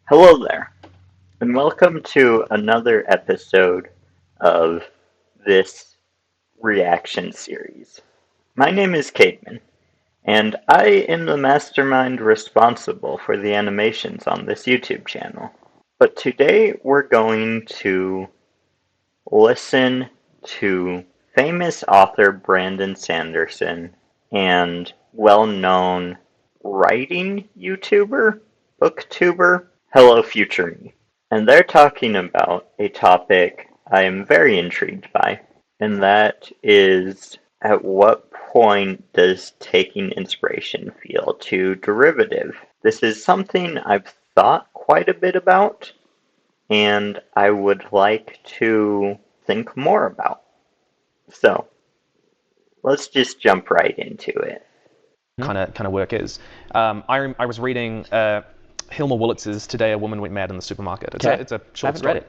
Hello there, and welcome to another episode of this reaction series. My name is Cademan, and I am the mastermind responsible for the animations on this YouTube channel. But today we're going to listen to famous author Brandon Sanderson and well-known writing YouTuber, booktuber, Hello Future Me. And they're talking about a topic I am very intrigued by, and that is at what point does taking inspiration feel too derivative? This is something I've thought quite a bit about, and I would like to think more about. So, let's just jump right into it. Kind of work is. I was reading Hilma Wolitz's "Today a Woman Went Mad in the Supermarket." It's a short story.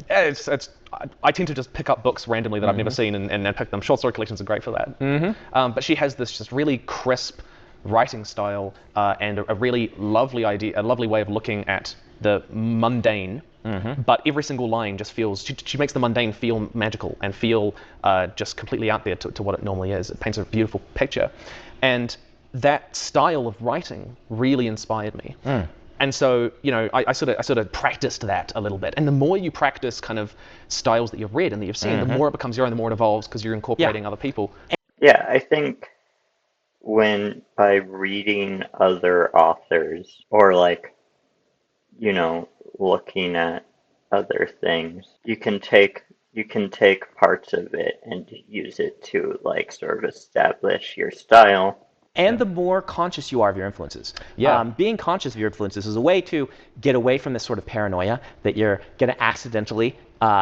I tend to just pick up books randomly that I've never seen and pick them. Short story collections are great for that. But she has this just really crisp writing style and a really lovely idea, a lovely way of looking at the mundane. But every single line just feels, she makes the mundane feel magical and feel just completely out there to what it normally is. It paints a beautiful picture. And that style of writing really inspired me. And so, I sort of practiced that a little bit. And the more you practice kind of styles that you've read and that you've seen, the more it becomes your own, the more it evolves because you're incorporating other people. Yeah, I think by reading other authors or looking at other things, you can take parts of it and use it to sort of establish your style. And the more conscious you are of your influences. Being conscious of your influences is a way to get away from this sort of paranoia that you're going to accidentally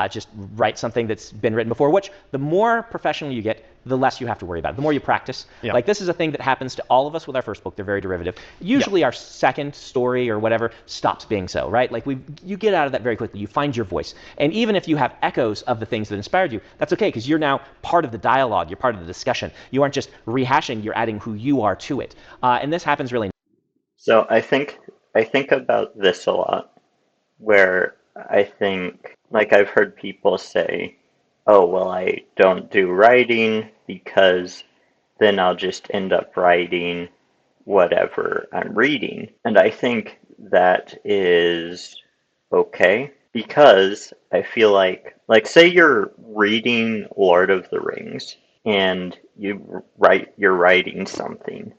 just write something that's been written before, which the more professional you get, the less you have to worry about it. The more you practice. Like, this is a thing that happens to all of us with our first book. They're very derivative. Usually our second story or whatever stops being so, right? Like, you get out of that very quickly. You find your voice. And even if you have echoes of the things that inspired you, that's okay, because you're now part of the dialogue. You're part of the discussion. You aren't just rehashing. You're adding who you are to it. And this happens really. So I think about this a lot, where I think, I've heard people say, oh, well, I don't do writing because then I'll just end up writing whatever I'm reading. And I think that is okay, because I feel like say you're reading Lord of the Rings and you're writing something,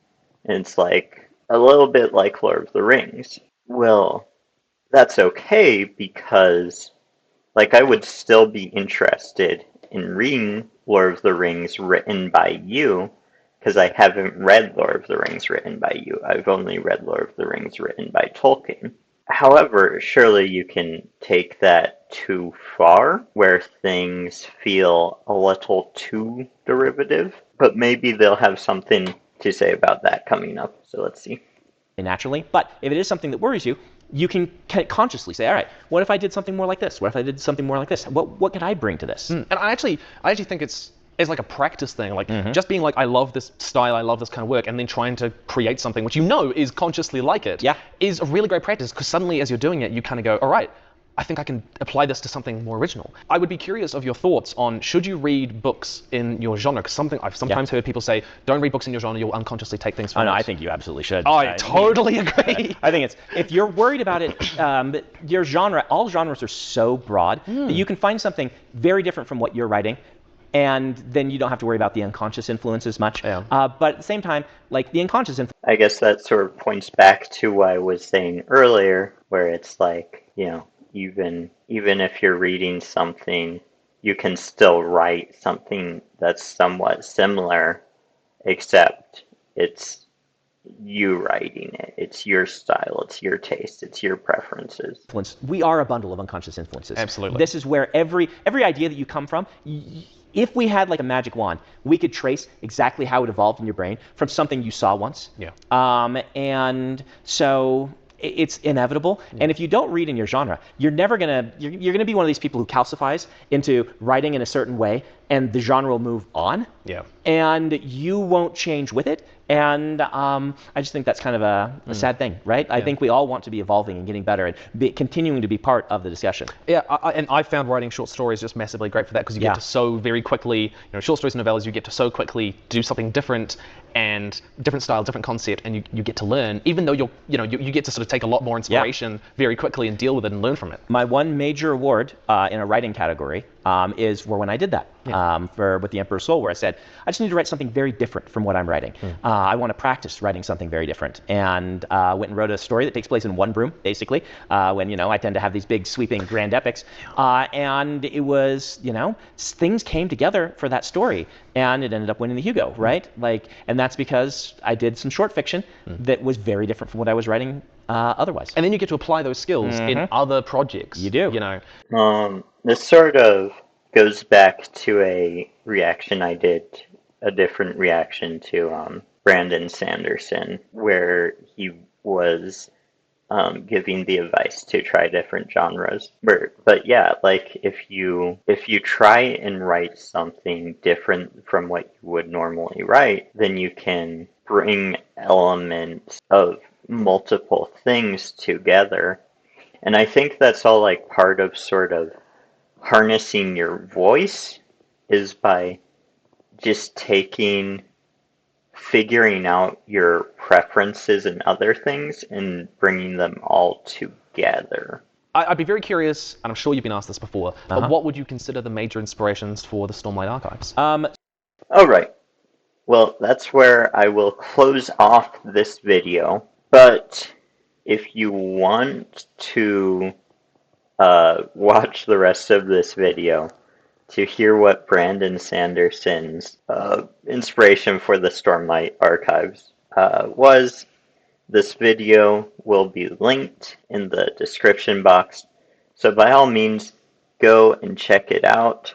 and it's like a little bit like Lord of the Rings. Well, that's okay, because I would still be interested in reading Lord of the Rings written by you, because I haven't read Lord of the Rings written by you. I've only read Lord of the Rings written by Tolkien. However, surely you can take that too far, where things feel a little too derivative, but maybe they'll have something to say about that coming up, so let's see. Naturally. But if it is something that worries you, you can consciously say, all right, what if I did something more like this? What if I did something more like this? What could I bring to this? And I actually think it's like a practice thing, just being like, I love this style, I love this kind of work, and then trying to create something which is consciously like it, is a really great practice, because suddenly as you're doing it, you kind of go, all right, I think I can apply this to something more original. I would be curious of your thoughts on, should you read books in your genre? Because I've sometimes heard people say, don't read books in your genre, you'll unconsciously take things from it. No, I think you absolutely should. I totally agree. I think if you're worried about it, your genre, all genres are so broad that you can find something very different from what you're writing, and then you don't have to worry about the unconscious influence as much. But at the same time, the unconscious influence. I guess that sort of points back to what I was saying earlier, where it's even if you're reading something, you can still write something that's somewhat similar, except it's you writing it. It's your style, it's your taste, it's your preferences. We are a bundle of unconscious influences. Absolutely. This is where every idea that you come from, if we had a magic wand, we could trace exactly how it evolved in your brain from something you saw once. And so it's inevitable. And if you don't read in your genre, you're gonna be one of these people who calcifies into writing in a certain way and the genre will move on. Yeah. And you won't change with it. And I just think that's kind of a sad thing, right? I think we all want to be evolving and getting better and continuing to be part of the discussion. Yeah, and I found writing short stories just massively great for that, because you get to so very quickly, short stories and novellas, you get to so quickly do something different and different style, different concept, and you get to learn, even though you get to sort of take a lot more inspiration very quickly and deal with it and learn from it. My one major award in a writing category is for when I did that with The Emperor's Soul, where I said, I just need to write something very different from what I'm writing. I want to practice writing something very different. And went and wrote a story that takes place in one room, basically, when, I tend to have these big, sweeping, grand epics. And it was, things came together for that story. And it ended up winning the Hugo, right? And that's because I did some short fiction that was very different from what I was writing otherwise. And then you get to apply those skills in other projects. You do. This sort of goes back to a reaction I did, a different reaction to Brandon Sanderson, where he was giving the advice to try different genres. But yeah, if you try and write something different from what you would normally write, then you can bring elements of multiple things together. And I think that's all part of sort of harnessing your voice, is by just figuring out your preferences and other things and bringing them all together. I'd be very curious, and I'm sure you've been asked this before, but what would you consider the major inspirations for the Stormlight Archives? All right. Well, that's where I will close off this video. But if you want to watch the rest of this video to hear what Brandon Sanderson's inspiration for the Stormlight Archives was, this video will be linked in the description box. So by all means, go and check it out.